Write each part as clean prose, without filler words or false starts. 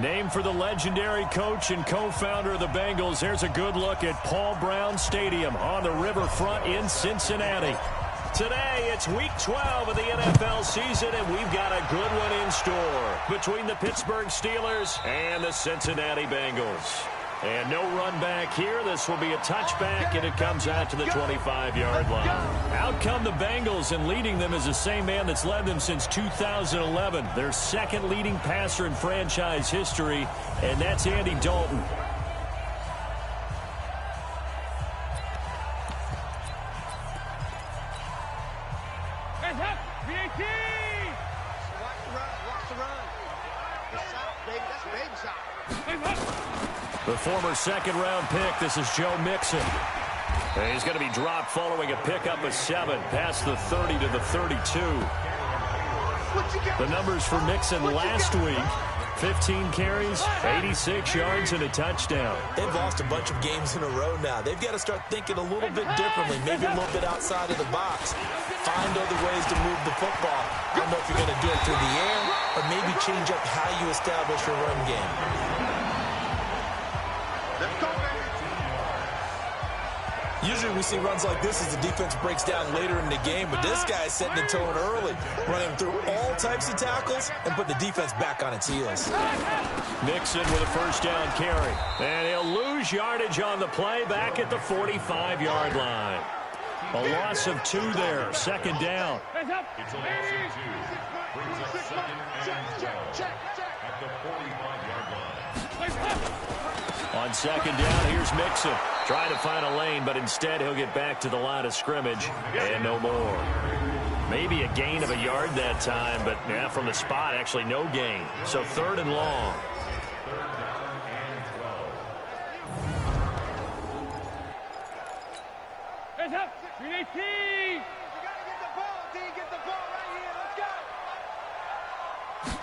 Named for the legendary coach and co-founder of the Bengals, here's a good look at Paul Brown Stadium on the riverfront in Cincinnati. Today, it's Week 12 of the NFL season, and we've got a good one in store between the Pittsburgh Steelers and the Cincinnati Bengals. And no run back here. This will be a touchback, and it comes out to the 25-yard line. Out come the Bengals, and leading them is the same man that's led them since 2011. Their second leading passer in franchise history, and that's Andy Dalton. The former second-round pick, this is Joe Mixon. And he's going to be dropped following a pickup of 7, past the 30 to the 32. The numbers for Mixon last week, 15 carries, 86 yards, and a touchdown. They've lost a bunch of games in a row now. They've got to start thinking a little bit differently, maybe a little bit outside of the box. Find other ways to move the football. I don't know if you're going to do it through the air or maybe change up how you establish your run game. Usually we see runs like this as the defense breaks down later in the game, but this guy is setting the tone early, running through all types of tackles and put the defense back on its heels. Mixon with a first down carry. And he'll lose yardage on the play back at the 45-yard line. A loss of 2 there, second down. It's a loss of 2. Brings up second and goal at the 45-yard line. On second down, here's Mixon. Trying to find a lane, but instead he'll get back to the line of scrimmage and no more. Maybe a gain of a yard that time, but yeah, from the spot, actually no gain. So third and long. Hands up, 318. You got to get the ball, D. Get the ball right here.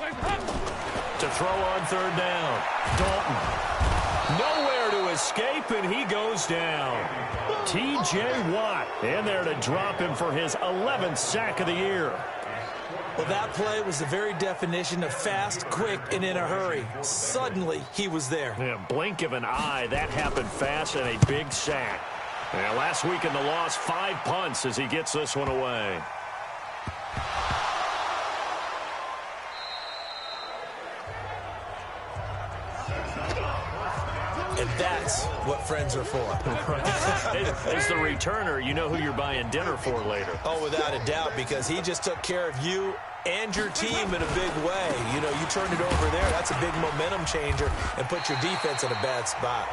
Let's go. To throw on third down, Dalton. Nowhere to escape, and he goes down. T.J. Watt in there to drop him for his 11th sack of the year. Well, that play was the very definition of fast, quick, and in a hurry. Suddenly, he was there. Yeah, blink of an eye, that happened fast, and a big sack. And last week in the loss, 5 punts as he gets this one away. And that's what friends are for. As the returner, you know who you're buying dinner for later. Oh, without a doubt, because he just took care of you and your team in a big way. You know, you turned it over there. That's a big momentum changer and put your defense in a bad spot.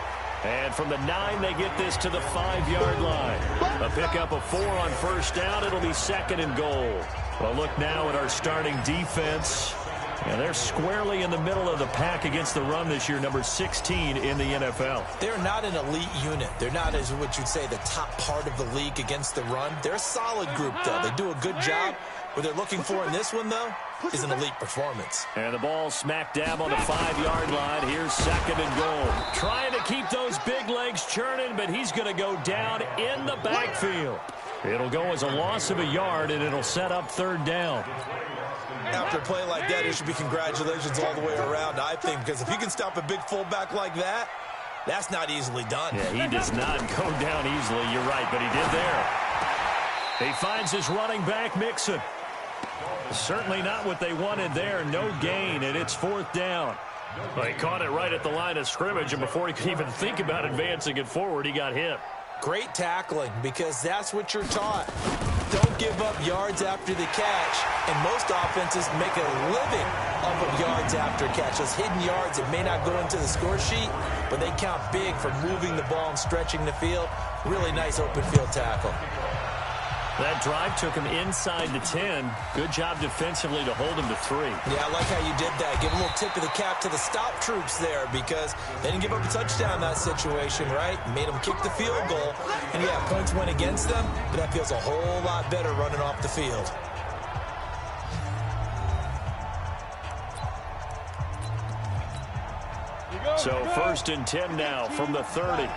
And from the 9, they get this to the 5-yard line. A pickup of 4 on first down. It'll be second and goal. Well, look now at our starting defense. And they're squarely in the middle of the pack against the run this year, number 16 in the NFL. They're not an elite unit. They're not, as what you'd say, the top part of the league against the run. They're a solid group, though. They do a good job. What they're looking for in this one, though, is an elite performance. And the ball smack dab on the 5-yard line. Here's second and goal. Trying to keep those big legs churning, but he's going to go down in the backfield. It'll go as a loss of a yard, and it'll set up third down. After a play like that, it should be congratulations all the way around, I think, because if he can stop a big fullback like that, that's not easily done. Yeah, he does not go down easily, you're right, but he did there. He finds his running back, Mixon. Certainly not what they wanted there, no gain, and it's fourth down. Well, he caught it right at the line of scrimmage, and before he could even think about advancing it forward, he got hit. Great tackling, because that's what you're taught. Don't give up yards after the catch, and most offenses make a living off of yards after catch. Those hidden yards that may not go into the score sheet, but they count big for moving the ball and stretching the field. Really nice open field tackle. That drive took him inside the 10. Good job defensively to hold him to 3. Yeah, I like how you did that. Give a little tip of the cap to the stop troops there because they didn't give up a touchdown in that situation, right? Made them kick the field goal. And, yeah, points went against them, but that feels a whole lot better running off the field. So first and 10 now from the 30.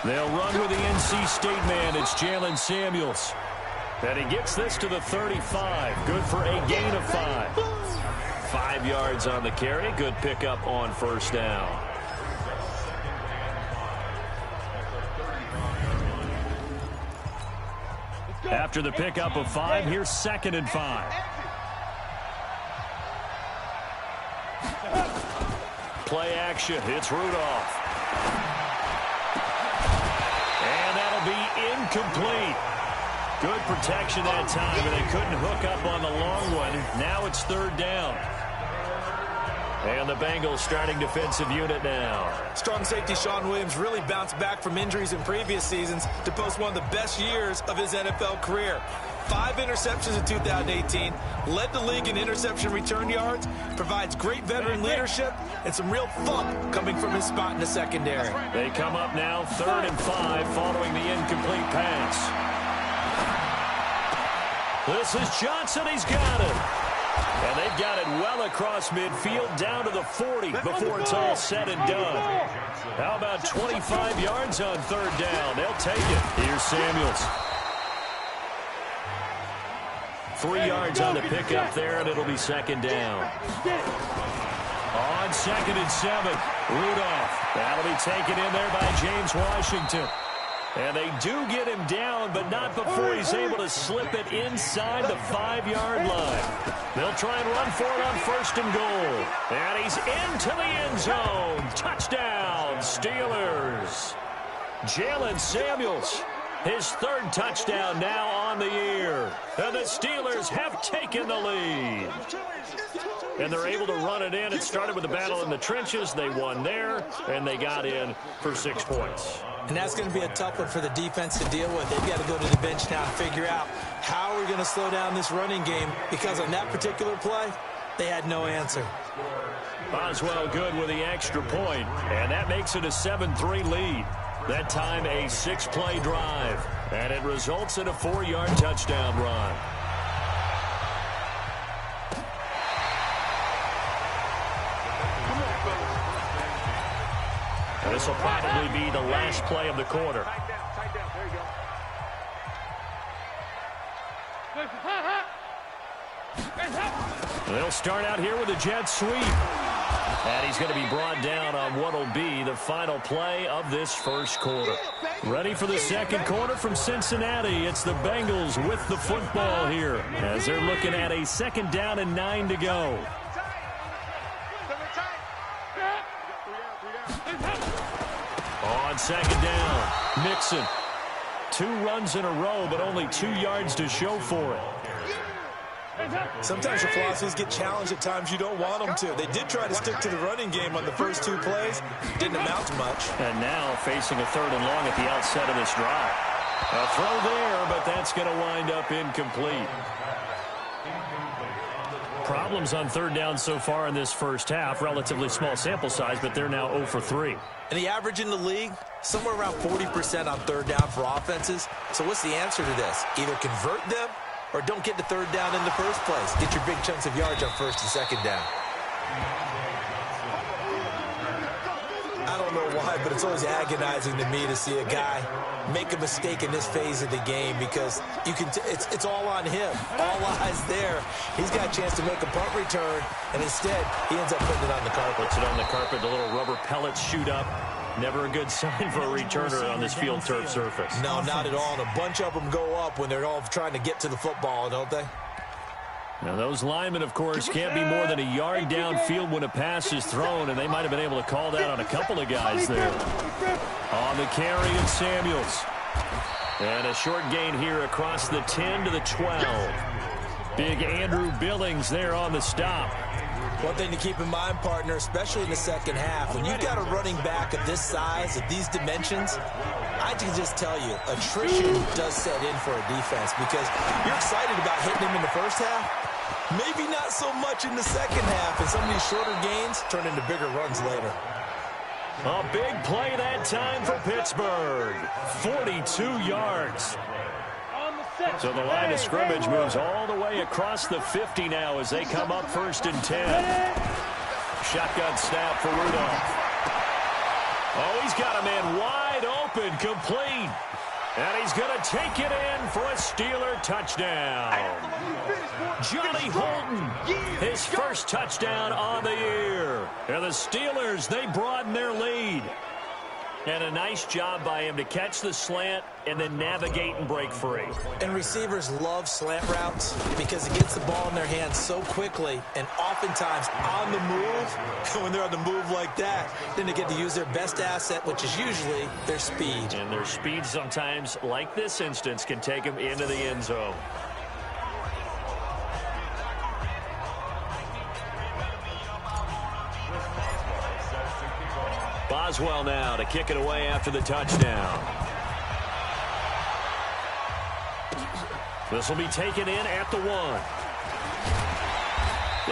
They'll run with the NC State man. It's Jalen Samuels. And he gets this to the 35. Good for a gain of 5. 5 yards on the carry. Good pickup on first down. After the pickup of 5, here's 2nd and 5. Play action. It's Rudolph. And that'll be incomplete. Good protection that time, and they couldn't hook up on the long one. Now it's 3rd down. And the Bengals starting defensive unit now. Strong safety Shawn Williams really bounced back from injuries in previous seasons to post one of the best years of his NFL career. 5 interceptions in 2018, led the league in interception return yards, provides great veteran leadership, and some real thump coming from his spot in the secondary. They come up now 3rd and 5 following the incomplete pass. This is Johnson. He's got it. And they've got it well across midfield down to the 40 before it's all said and done. How about 25 yards on 3rd down? They'll take it. Here's Samuels. 3 yards on the pickup there, and it'll be 2nd down. On 2nd and 7, Rudolph. That'll be taken in there by James Washington. And they do get him down, but not before he's able to slip it inside the 5-yard line. They'll try and run for it on 1st and goal. And he's into the end zone. Touchdown, Steelers. Jalen Samuels, his 3rd touchdown now on the year. And the Steelers have taken the lead. And they're able to run it in. It started with a battle in the trenches. They won there, and they got in for 6 points. And that's going to be a tough one for the defense to deal with. They've got to go to the bench now and figure out how we're going to slow down this running game, because on that particular play, they had no answer. Boswell good with the extra point, and that makes it a 7-3 lead. That time a 6-play drive, and it results in a 4-yard touchdown run. This will probably be the last play of the quarter. They'll start out here with a jet sweep. And he's going to be brought down on what will be the final play of this 1st quarter. Ready for the 2nd quarter from Cincinnati. It's the Bengals with the football here as they're looking at a 2nd down and 9 to go. On 2nd down, Mixon. 2 runs in a row, but only 2 yards to show for it. Sometimes your philosophies get challenged at times you don't want them to. They did try to stick to the running game on the first 2 plays. Didn't amount to much. And now facing a 3rd and long at the outset of this drive. A throw there, but that's going to wind up incomplete. Problems on 3rd down so far in this first half. Relatively small sample size, but they're now 0 for 3. And the average in the league, somewhere around 40% on 3rd down for offenses. So what's the answer to this? Either convert them or don't get the 3rd down in the first place. Get your big chunks of yards on 1st and 2nd down. I don't know why, but it's always agonizing to me to see a guy make a mistake in this phase of the game, because you can it's all on him. All eyes there. He's got a chance to make a punt return, and instead he ends up putting it on the carpet. Puts it on the carpet. The little rubber pellets shoot up. Never a good sign for a returner on this field turf surface. No, not at all. And a bunch of them go up when they're all trying to get to the football, don't they? Now, those linemen, of course, can't be more than a yard downfield when a pass is thrown, and they might have been able to call that on a couple of guys there. On the carry of Samuels. And a short gain here across the 10 to the 12. Big Andrew Billings there on the stop. One thing to keep in mind, partner, especially in the second half, when you've got a running back of this size, of these dimensions, I can just tell you, attrition does set in for a defense, because you're excited about hitting him in the first half. Maybe not so much in the second half, and some of these shorter gains turn into bigger runs later. A big play that time for Pittsburgh. 42 yards. So the line of scrimmage moves all the way across the 50 now as they come up 1st and 10. Shotgun snap for Rudolph. Oh, he's got a man wide open. open, complete. And he's going to take it in for a Steeler touchdown. Johnny Holton, his first touchdown on the year. And the Steelers, they broaden their lead. And a nice job by him to catch the slant and then navigate and break free. And receivers love slant routes because it gets the ball in their hands so quickly and oftentimes on the move. When they're on the move like that, then they get to use their best asset, which is usually their speed. And their speed sometimes, like this instance, can take them into the end zone. Boswell now to kick it away after the touchdown. This will be taken in at the 1.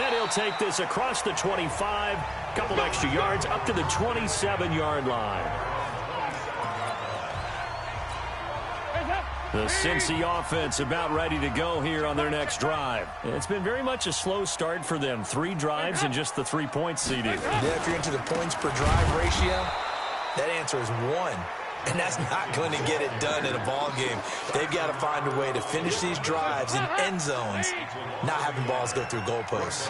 And he'll take this across the 25, couple extra yards up to the 27-yard line. The Cincy offense about ready to go here on their next drive. It's been very much a slow start for them. 3 drives and just the 3 points, CD. Yeah, if you're into the points per drive ratio, that answer is 1. And that's not going to get it done in a ball game. They've got to find a way to finish these drives in end zones, not having balls go through goalposts.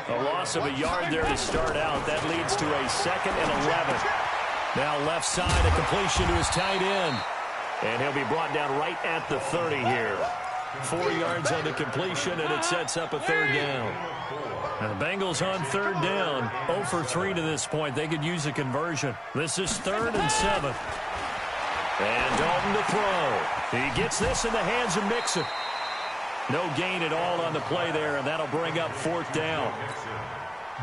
A loss of a yard there to start out. That leads to a 2nd and 11. Now left side, a completion to his tight end. And he'll be brought down right at the 30 here. 4 yards on the completion, and it sets up a 3rd down. Now the Bengals on 3rd down. 0 for 3 to this point. They could use a conversion. This is 3rd and 7. And Dalton to throw. He gets this in the hands of Mixon. No gain at all on the play there, and that'll bring up 4th down.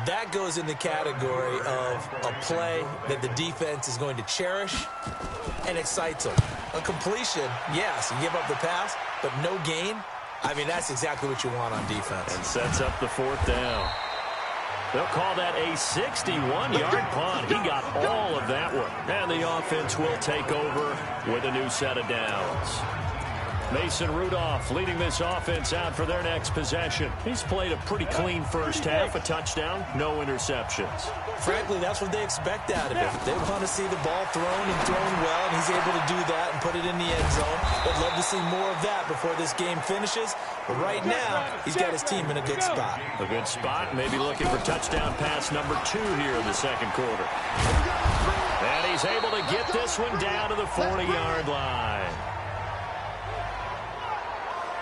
That goes in the category of a play that the defense is going to cherish and excites them. A completion, yes, you give up the pass, but no gain. I mean, that's exactly what you want on defense. And sets up the 4th down. They'll call that a 61-yard punt. He got all of that one. And the offense will take over with a new set of downs. Mason Rudolph leading this offense out for their next possession. He's played a pretty clean first half, a touchdown, no interceptions. Frankly, that's what they expect out of him. They want to see the ball thrown and thrown well, and he's able to do that and put it in the end zone. They'd love to see more of that before this game finishes. But right now, he's got his team in a good spot. A good spot, maybe looking for touchdown pass number 2 here in the 2nd quarter. And he's able to get this one down to the 40-yard line.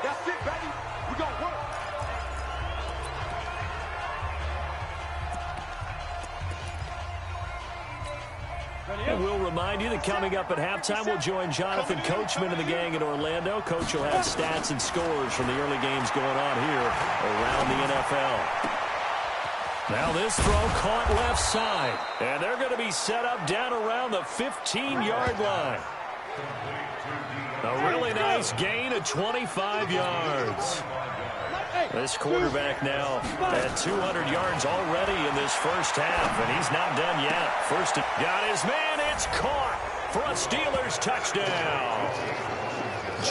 That's it, baby. We gonna work. And we'll remind you that coming up at halftime, we'll join Jonathan Coachman and the gang in Orlando. Coach will have stats and scores from the early games going on here around the NFL. Now this throw caught left side. And they're going to be set up down around the 15-yard line. A really nice gain of 25 yards. This quarterback now at 200 yards already in this first half, and he's not done yet. First, got his man. It's caught for a Steelers touchdown.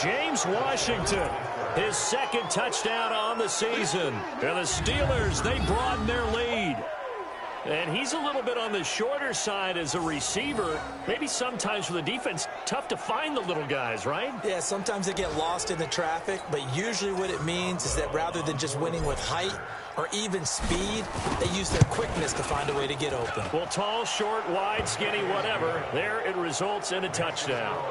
James Washington, his 2nd touchdown on the season. And the Steelers, they broaden their lead. And he's a little bit on the shorter side as a receiver. Maybe sometimes for the defense, tough to find the little guys, right? Yeah, sometimes they get lost in the traffic, but usually what it means is that rather than just winning with height or even speed, they use their quickness to find a way to get open. Well, tall, short, wide, skinny, whatever, there it results in a touchdown.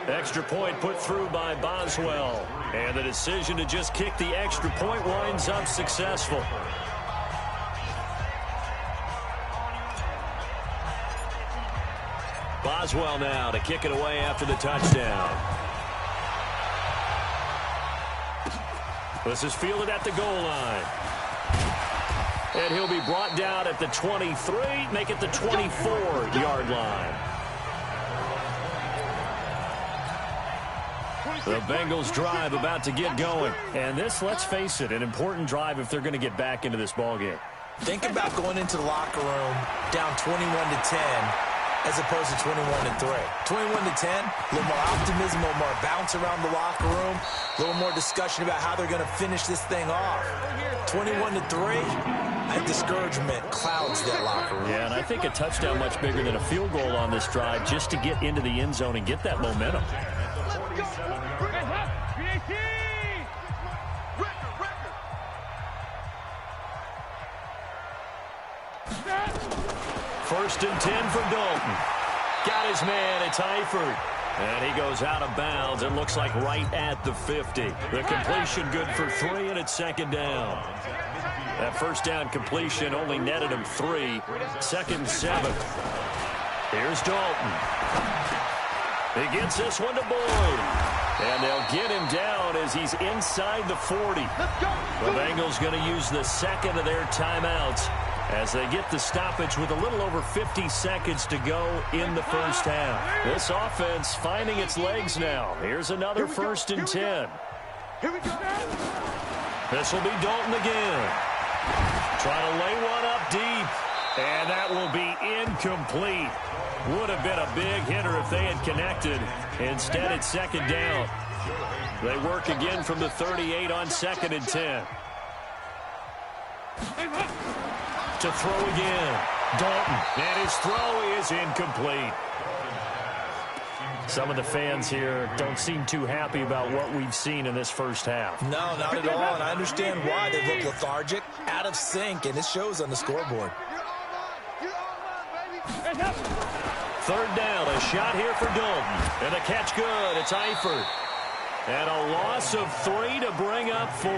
Extra point put through by Boswell. And the decision to just kick the extra point winds up successful. Boswell now to kick it away after the touchdown. This is fielded at the goal line. And he'll be brought down at the 23, make it the 24-yard line. The Bengals drive about to get going. And this, let's face it, an important drive if they're going to get back into this ballgame. Think about going into the locker room down 21-10 as opposed to 21-3. 21-10, a little more optimism, a little more bounce around the locker room, a little more discussion about how they're going to finish this thing off. 21-3, that discouragement clouds that locker room. Yeah, and I think a touchdown much bigger than a field goal on this drive just to get into the end zone and get that momentum. First and 10 for Dalton. Got his man, it's Eifert. And he goes out of bounds. It looks like right at the 50. The completion good for 3, and it's second down. That first down completion only netted him 3. Second 7. Here's Dalton. He gets this one to Boyd. And they'll get him down as he's inside the 40. The Bengals going to use the second of their timeouts as they get the stoppage with a little over 50 seconds to go in the first half. This offense finding its legs now. Here's another first and 10. This will be Dalton again. Trying to lay one up deep. And that will be incomplete. Would have been a big hitter if they had connected. Instead, it's second down. They work again from the 38 on second and 10. To throw again. Dalton. And his throw is incomplete. Some of the fans here don't seem too happy about what we've seen in this first half. No, not at all. And I understand why. They look lethargic, out of sync, and it shows on the scoreboard. Third down, a shot here for Dalton. And a catch good. It's Eifert. And a loss of 3 to bring up 4.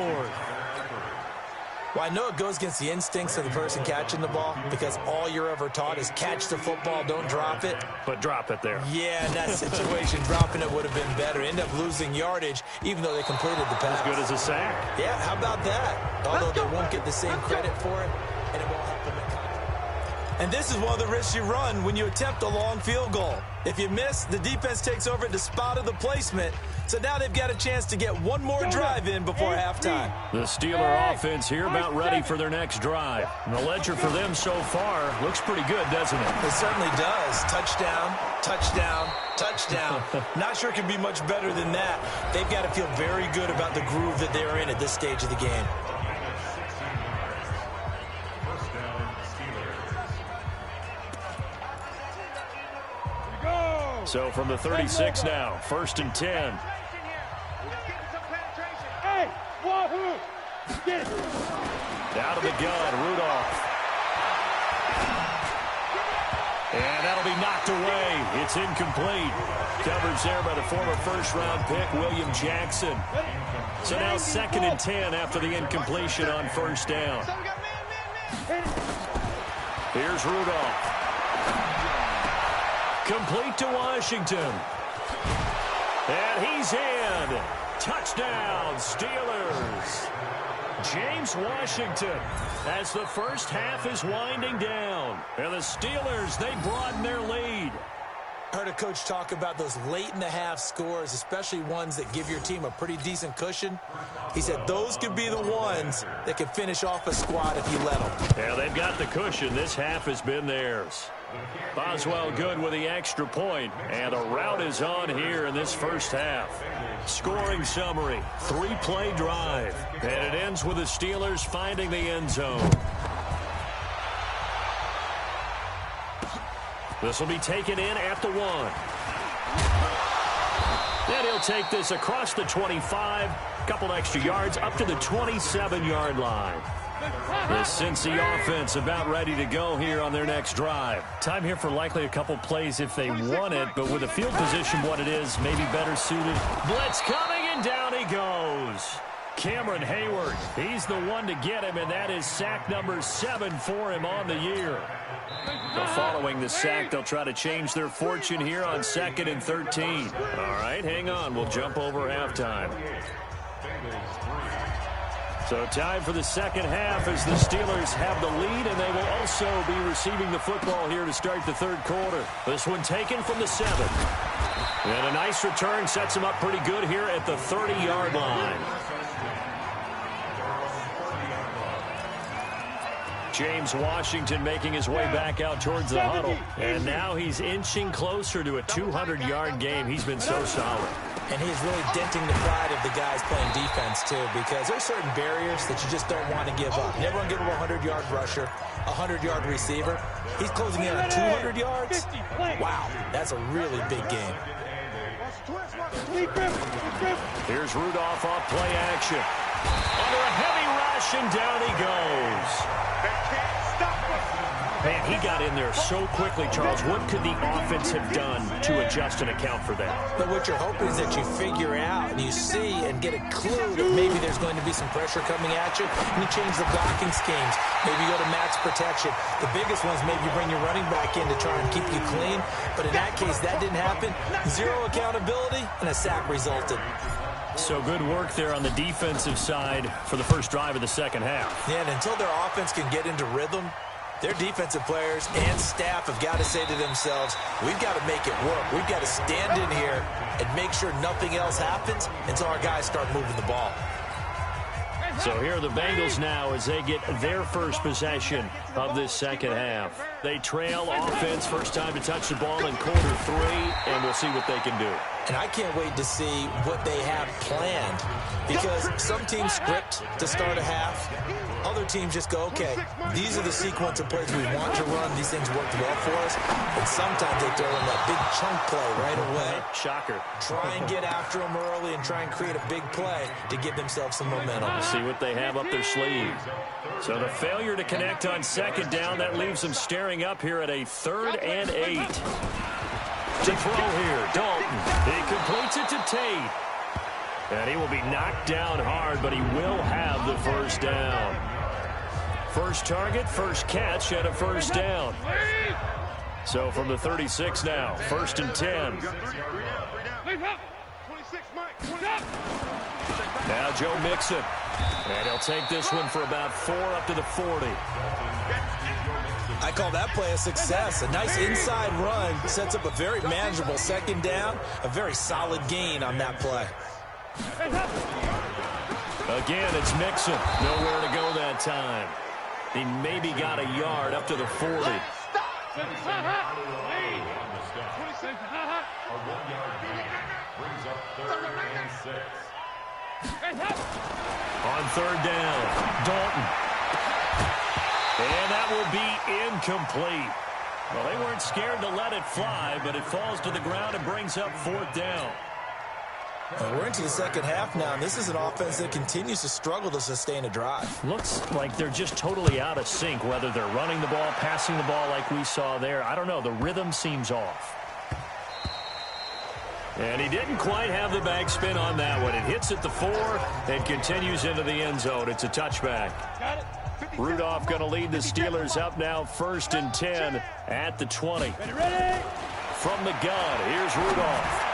Well, I know it goes against the instincts of the person catching the ball because all you're ever taught is catch the football, don't drop it. But drop it there. Yeah, in that situation, dropping it would have been better. End up losing yardage, even though they completed the pass. As good as a sack. Yeah, how about that? Although they won't get the same credit for it, and it won't help them make contact. And this is one of the risks you run when you attempt a long field goal. If you miss, the defense takes over at the spot of the placement. So now they've got a chance to get one more drive in before halftime. The Steeler offense here about ready for their next drive. And the ledger for them so far looks pretty good, doesn't it? It certainly does. Touchdown, touchdown, touchdown. Not sure it can be much better than that. They've got to feel very good about the groove that they're in at this stage of the game. So from the 36 now, first and 10. Hey, wahoo! Get it! Out of the gun, Rudolph. And that'll be knocked away. It's incomplete. Coverage there by the former first-round pick, William Jackson. So now second and 10 after the incompletion on first down. Here's Rudolph. Complete to Washington. And he's in. Touchdown, Steelers. James Washington as the first half is winding down. And the Steelers, they broaden their lead. I heard a coach talk about those late-in-the-half scores, especially ones that give your team a pretty decent cushion. He said those could be the ones that could finish off a squad if you let them. Yeah, they've got the cushion. This half has been theirs. Boswell good with the extra point, and the route is on here in this first half. Scoring summary, 3-play drive, and it ends with the Steelers finding the end zone. This will be taken in at the 1. And he'll take this across the 25, couple extra yards up to the 27-yard line. The Cincy offense about ready to go here on their next drive. Time here for likely a couple plays if they want it, but with the field position what it is, maybe better suited. Blitz coming, and down he goes. Cameron Hayward, he's the one to get him, and that is sack number 7 for him on the year. Well, following the sack, they'll try to change their fortune here on 2nd and 13. All right, hang on. We'll jump over halftime. So time for the second half as the Steelers have the lead, and they will also be receiving the football here to start the third quarter. This one taken from the 7. And a nice return sets them up pretty good here at the 30-yard line. James Washington making his way back out towards the huddle. And now he's inching closer to a 200-yard game. He's been so solid. And he's really denting the pride of the guys playing defense, too, because there's certain barriers that you just don't want to give up. Never want to give up a 100-yard rusher, a 100-yard receiver. He's closing in on 200 yards. Wow, that's a really big game. Here's Rudolph off play action. Under a heavy rush, and down he goes. Man, he got in there so quickly, Charles. What could the offense have done to adjust and account for that? But what you're hoping is that you figure out and you see and get a clue that maybe there's going to be some pressure coming at you, and you change the blocking schemes. Maybe you go to max protection. The biggest one is maybe you bring your running back in to try and keep you clean. But in that case, that didn't happen. Zero accountability, and a sack resulted. So good work there on the defensive side for the first drive of the second half. Yeah, and until their offense can get into rhythm, their defensive players and staff have got to say to themselves, we've got to make it work. We've got to stand in here and make sure nothing else happens until our guys start moving the ball. So here are the Bengals now as they get their first possession of this second half. They trail offense, first time to touch the ball in quarter 3, and we'll see what they can do. And I can't wait to see what they have planned, because some teams script to start a half. Other teams just go, okay, these are the sequence of plays we want to run. These things worked well for us. And sometimes they throw in that big chunk play right away. Shocker. Try and get after them early and try and create a big play to give themselves some momentum. See what they have up their sleeve. So the failure to connect on second down, that leaves them staring up here at a 3rd and 8. To throw here, Dalton. He completes it to Tate. And he will be knocked down hard, but he will have the first down. First target, first catch, and a first down. So from the 36 now, 1st and 10. Now Joe Mixon. And he'll take this one for about 4 up to the 40. I call that play a success. A nice inside run sets up a very manageable second down. A very solid gain on that play. Again, it's Mixon. Nowhere to go that time. He maybe got a yard up to the 40. A 1-yard gain brings up 3rd and 6. On 3rd down, Dalton. And that will be incomplete. Well, they weren't scared to let it fly, but it falls to the ground and brings up 4th down. We're into the second half now, and this is an offense that continues to struggle to sustain a drive. Looks like they're just totally out of sync, whether they're running the ball, passing the ball like we saw there. I don't know. The rhythm seems off. And he didn't quite have the backspin on that one. It hits at the 4 and continues into the end zone. It's a touchback. Rudolph going to lead the Steelers up now 1st and 10 at the 20. From the gun, here's Rudolph.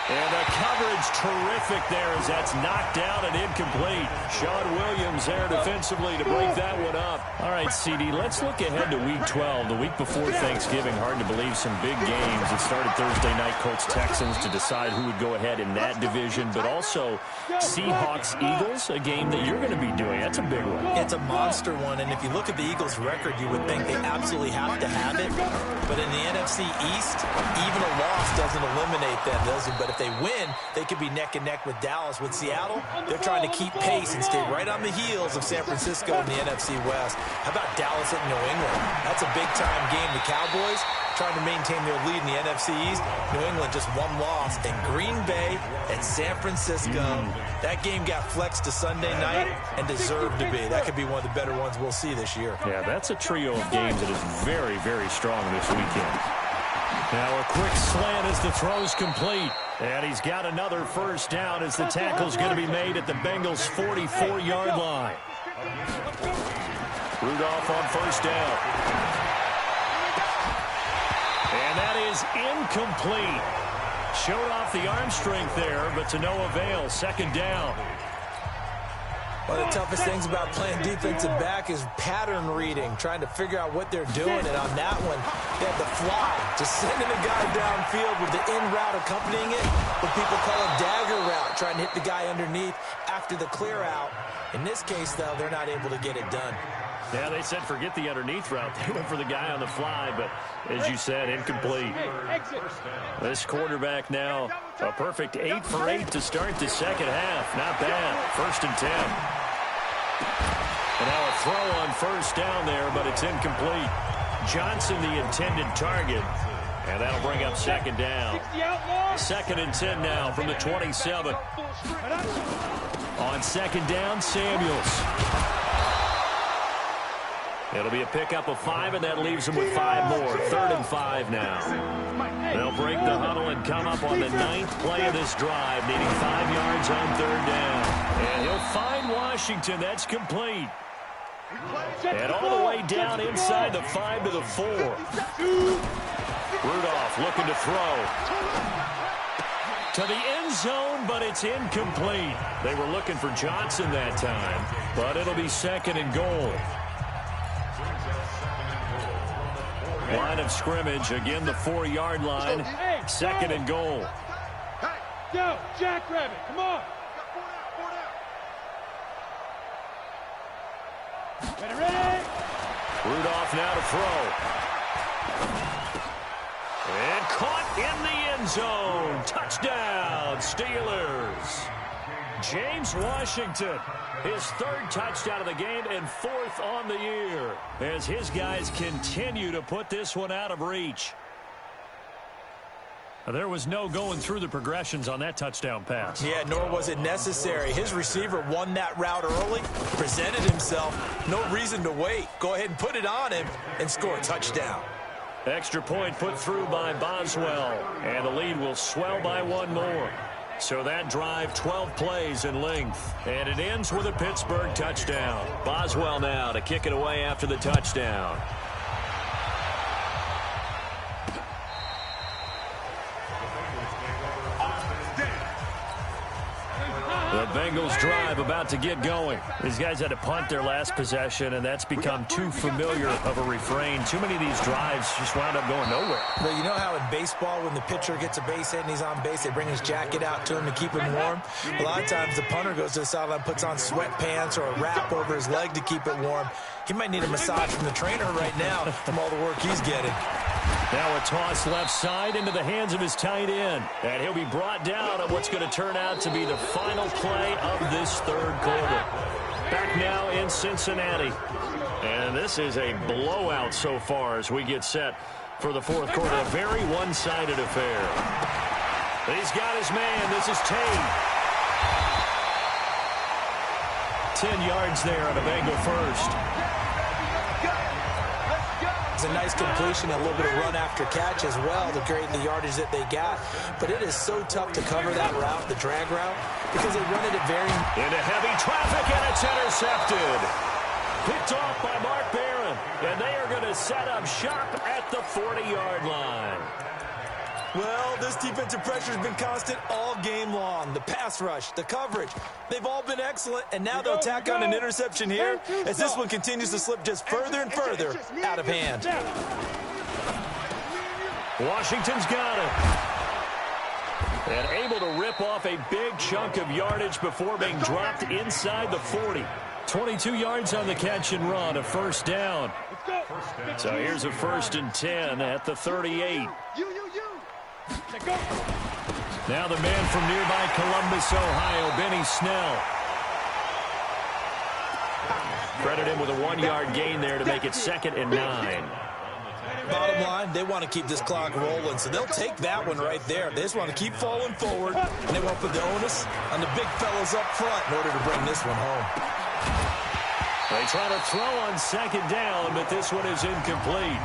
And the coverage terrific there as that's knocked down and incomplete. Sean Williams there defensively to break that one up. All right, CD, let's look ahead to Week 12, the week before Thanksgiving. Hard to believe some big games. It started Thursday night, Colts-Texans to decide who would go ahead in that division, but also Seahawks-Eagles, a game that you're going to be doing. That's a big one. It's a monster one, and if you look at the Eagles' record, you would think they absolutely have to have it. But in the NFC East, even a loss doesn't eliminate them, does it? But if they win, they could be neck and neck with Dallas. With Seattle, they're trying to keep pace and stay right on the heels of San Francisco in the NFC West. How about Dallas at New England? That's a big-time game. The Cowboys trying to maintain their lead in the NFC East. New England just one loss. And Green Bay and San Francisco. That game got flexed to Sunday night and deserved to be. That could be one of the better ones we'll see this year. Yeah, that's a trio of games that is very, very strong this weekend. Now a quick slant as the throw's complete. And he's got another first down as the tackle's going to be made at the Bengals' 44-yard line. Rudolph on first down. And that is incomplete. Showed off the arm strength there, but to no avail. Second down. One of the toughest things about playing defensive back is pattern reading, trying to figure out what they're doing. And on that one, they had the fly Just sending a guy downfield with the in route accompanying it, what people call a dagger route, trying to hit the guy underneath after the clear out. In this case, though, they're not able to get it done. Yeah, they said forget the underneath route. They went for the guy on the fly, but as you said, incomplete. This quarterback now a perfect 8 for 8 to start the second half. Not bad. 1st and 10. And now a throw on first down there, but it's incomplete. Johnson the intended target, and that'll bring up second down. 2nd and 10 now from the 27. On second down, Samuels. It'll be a pickup of 5, and that leaves him with 5 more. 3rd and 5 now. They'll break the huddle and come up on the 9th play of this drive, needing 5 yards on 3rd down. And he'll find Washington. That's complete. And all the way down inside the 5 to the 4. Rudolph looking to throw. To the end zone, but it's incomplete. They were looking for Johnson that time, but it'll be 2nd and goal. Line of scrimmage, again the 4-yard line. 2nd and goal. Go, Jackrabbit, come on. Ready? Rudolph now to throw. And caught in the end zone. Touchdown, Steelers. James Washington, his 3rd touchdown of the game and 4th on the year, as his guys continue to put this one out of reach. There was no going through the progressions on that touchdown pass. Yeah, nor was it necessary. His receiver won that route early, presented himself. No reason to wait. Go ahead and put it on him and score a touchdown. Extra point put through by Boswell, and the lead will swell by 1 more. So that drive, 12 plays in length, and it ends with a Pittsburgh touchdown. Boswell now to kick it away after the touchdown. The Bengals drive about to get going. These guys had to punt their last possession, and that's become too familiar of a refrain. Too many of these drives just wound up going nowhere. Well, you know how in baseball, when the pitcher gets a base hit and he's on base, they bring his jacket out to him to keep him warm? A lot of times the punter goes to the sideline, puts on sweatpants or a wrap over his leg to keep it warm. He might need a massage from the trainer right now from all the work he's getting. Now a toss left side into the hands of his tight end. And he'll be brought down on what's going to turn out to be the final play of this 3rd quarter. Back now in Cincinnati. And this is a blowout so far as we get set for the 4th quarter. A very one-sided affair. He's got his man. This is Tate. 10 yards there on a Bengal first. It's a nice completion, a little bit of run after catch as well to create the yardage that they got. But it is so tough to cover that route, the drag route, because they run it at very... Into heavy traffic, and it's intercepted. Picked off by Mark Barron. And they are going to set up shop at the 40-yard line. Well, this defensive pressure has been constant all game long. The pass rush, the coverage, they've all been excellent, and now they'll tack on an interception here as this one continues to slip just further and further out of hand. Washington's got it. And able to rip off a big chunk of yardage before being dropped inside the 40. 22 yards on the catch and run, a 1st down. So here's a 1st and 10 at the 38. Now the man from nearby Columbus, Ohio, Benny Snell. Credit him with a 1-yard gain there to make it 2nd and 9. Bottom line, they want to keep this clock rolling, so they'll take that one right there. They just want to keep falling forward, and they won't put the onus on the big fellas up front in order to bring this one home. They try to throw on 2nd down, but this one is incomplete.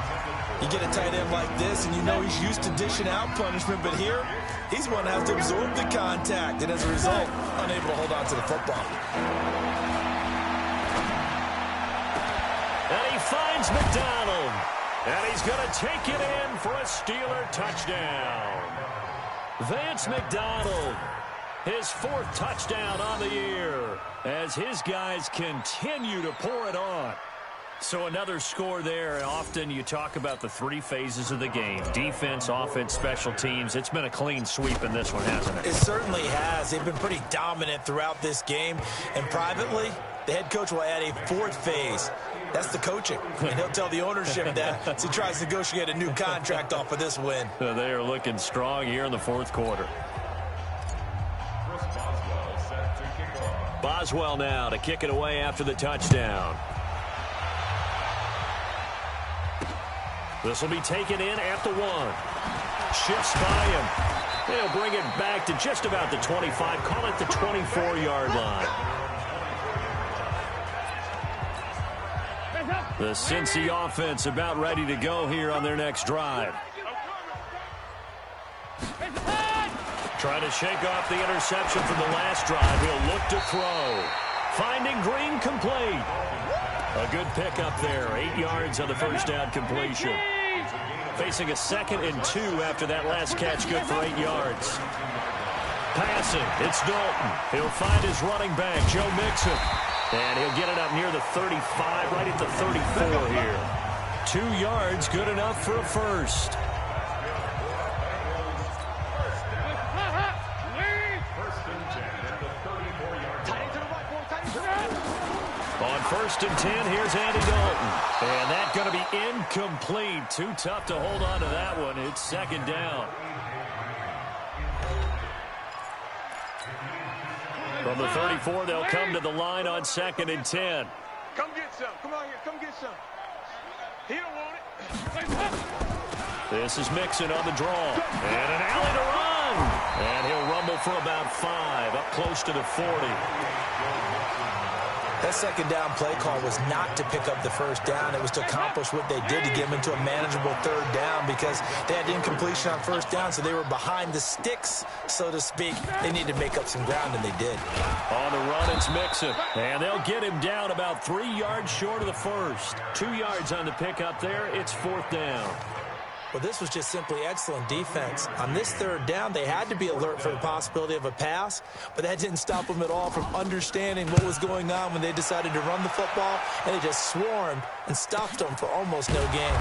You get a tight end like this, and you know he's used to dishing out punishment, but here, he's one that has to absorb the contact, and as a result, unable to hold on to the football. And he finds McDonald. And he's going to take it in for a Steeler touchdown. Vance McDonald, his 4th touchdown on the year, as his guys continue to pour it on. So another score there, and often you talk about the three phases of the game. Defense, offense, special teams. It's been a clean sweep in this one, hasn't it? It certainly has. They've been pretty dominant throughout this game. And privately, the head coach will add a fourth phase. That's the coaching. And he'll tell the ownership that as he tries to negotiate a new contract off of this win. They are looking strong here in the fourth quarter. Boswell now to kick it away after the touchdown. This will be taken in at the 1. Shifts by him. They'll bring it back to just about the 25. Call it the 24-yard line. The Cincy offense about ready to go here on their next drive. Trying to shake off the interception from the last drive. He'll look to throw. Finding Green complete. A good pickup there. 8 yards on the first down completion. Facing a 2nd and 2 after that last catch, good for 8 yards. Passing, it's Dalton. He'll find his running back, Joe Mixon. And he'll get it up near the 35, right at the 34 here. 2 yards, good enough for a first. On 1st and 10, here's Andy Dalton. And that's going to be incomplete. Too tough to hold on to that one. It's 2nd down. From the 34, they'll come to the line on 2nd and 10. Come get some. Come on here. Come get some. He don't want it. This is Mixon on the draw. And an alley to run. And he'll rumble for about 5, up close to the 40. That 2nd down play call was not to pick up the first down. It was to accomplish what they did to get them into a manageable 3rd down because they had incompletion on 1st down, so they were behind the sticks, so to speak. They needed to make up some ground, and they did. On the run, it's Mixon. And they'll get him down about 3 yards short of the first. 2 yards on the pickup there. It's 4th down. Well, this was just simply excellent defense. On this 3rd down, they had to be alert for the possibility of a pass, but that didn't stop them at all from understanding what was going on when they decided to run the football, and they just swarmed and stuffed them for almost no gain.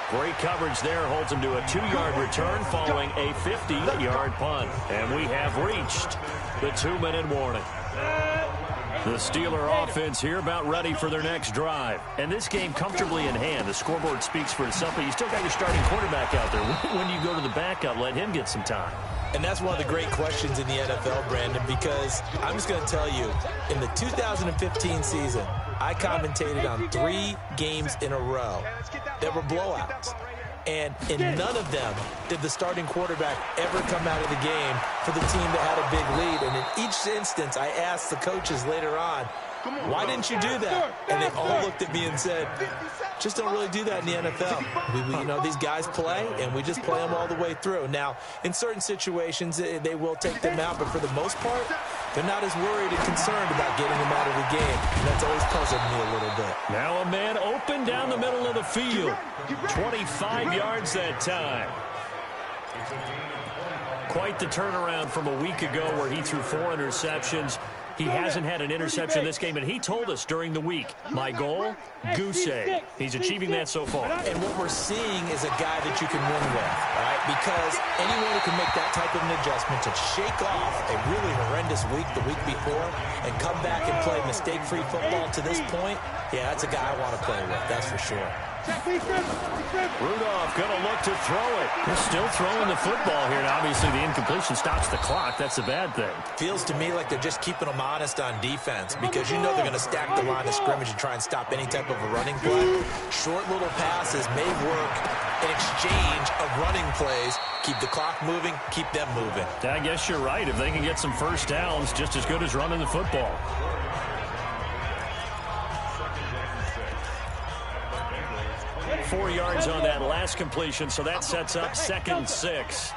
Great coverage there, holds him to a 2-yard return following a 50-yard punt. And we have reached the 2-minute warning. The Steeler offense here about ready for their next drive. And this game comfortably in hand. The scoreboard speaks for itself, but you still got your starting quarterback out there. When you go to the backup, let him get some time. And that's one of the great questions in the NFL, Brandon, because I'm just going to tell you, in the 2015 season, I commentated on 3 games in a row that were blowouts. And in none of them did the starting quarterback ever come out of the game for the team that had a big lead. And in each instance, I asked the coaches later on, why didn't you do that? And they all looked at me and said, just don't really do that in the NFL. You know, these guys play, and we just play them all the way through. Now, in certain situations, they will take them out, but for the most part, they're not as worried and concerned about getting them out of the game. And that's always puzzled me a little bit. Now a man open down the middle of the field. 25 yards that time. Quite the turnaround from a week ago where he threw 4 interceptions. He hasn't had an interception this game, and he told us during the week, my goal, goose egg. He's achieving that so far. And what we're seeing is a guy that you can win with, all right? Because anyone who can make that type of an adjustment to shake off a really horrendous week the week before and come back and play mistake-free football to this point, yeah, that's a guy I want to play with, that's for sure. Rudolph going to look to throw it. They're still throwing the football here, and obviously the incompletion stops the clock. That's a bad thing. Feels to me like they're just keeping them honest on defense because you know they're going to stack the line of scrimmage and try and stop any type of a running play. Short little passes may work in exchange of running plays. Keep the clock moving, keep them moving. I guess you're right. If they can get some first downs, just as good as running the football. 4 yards on that last completion, so that sets up 2nd and 6.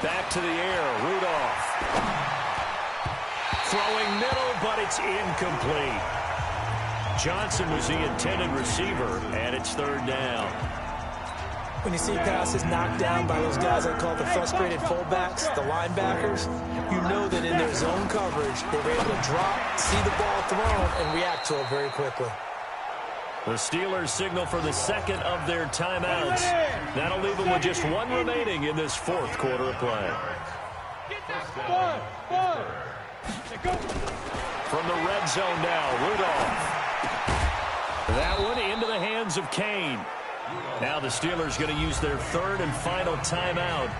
Back to the air, Rudolph. Throwing middle, but it's incomplete. Johnson was the intended receiver, and it's 3rd down. When you see passes knocked down by those guys I call the frustrated fullbacks, the linebackers, you know that in their zone coverage, they were able to drop, see the ball thrown, and react to it very quickly. The Steelers signal for the second of their timeouts. That'll leave them with just one remaining in this fourth quarter of play. From the red zone now, Rudolph. That one into the hands of Kane. Now the Steelers going to use their third and final timeout.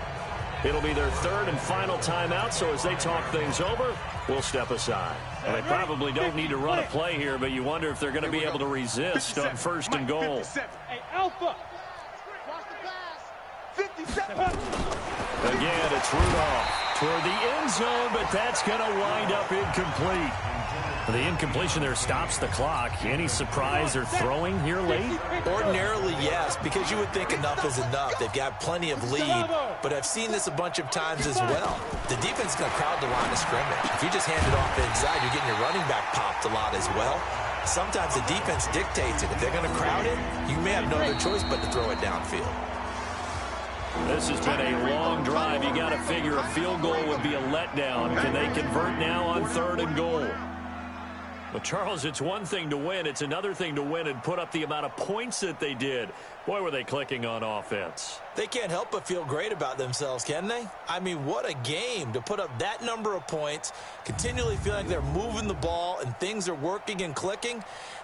It'll be their third and final timeout, so as they talk things over, we'll step aside. Well, they probably don't need to run a play here, but you wonder if they're going to be able to resist on first and goal. Hey, Alpha. Again, it's Rudolph toward the end zone, but that's going to wind up incomplete. The incompletion there stops the clock. Any surprise they're throwing here late? Ordinarily, yes, because you would think enough is enough. They've got plenty of lead, but I've seen this a bunch of times as well. The defense is going to crowd the line of scrimmage. If you just hand it off inside, you're getting your running back popped a lot as well. Sometimes the defense dictates it. If they're going to crowd it, you may have no other choice but to throw it downfield. This has been a long drive. You got to figure a field goal would be a letdown. Can they convert now on third and goal? Well, Charles, it's one thing to win. It's another thing to win and put up the amount of points that they did. Boy, were they clicking on offense. They can't help but feel great about themselves, can they? I mean, what a game to put up that number of points, continually feel like they're moving the ball and things are working and clicking.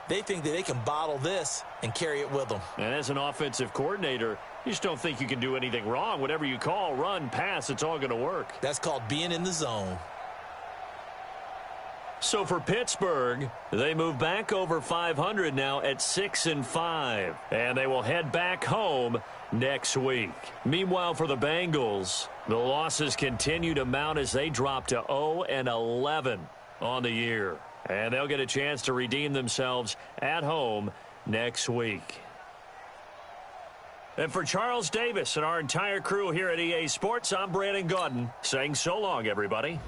They think that they can bottle this and carry it with them. And as an offensive coordinator, you just don't think you can do anything wrong. Whatever you call, run, pass, it's all going to work. That's called being in the zone. So for Pittsburgh, they move back over 500 now at 6-5, and they will head back home next week. Meanwhile, for the Bengals, the losses continue to mount as they drop to 0-11 on the year, and they'll get a chance to redeem themselves at home next week. And for Charles Davis and our entire crew here at EA Sports, I'm Brandon Gaudin saying so long, everybody.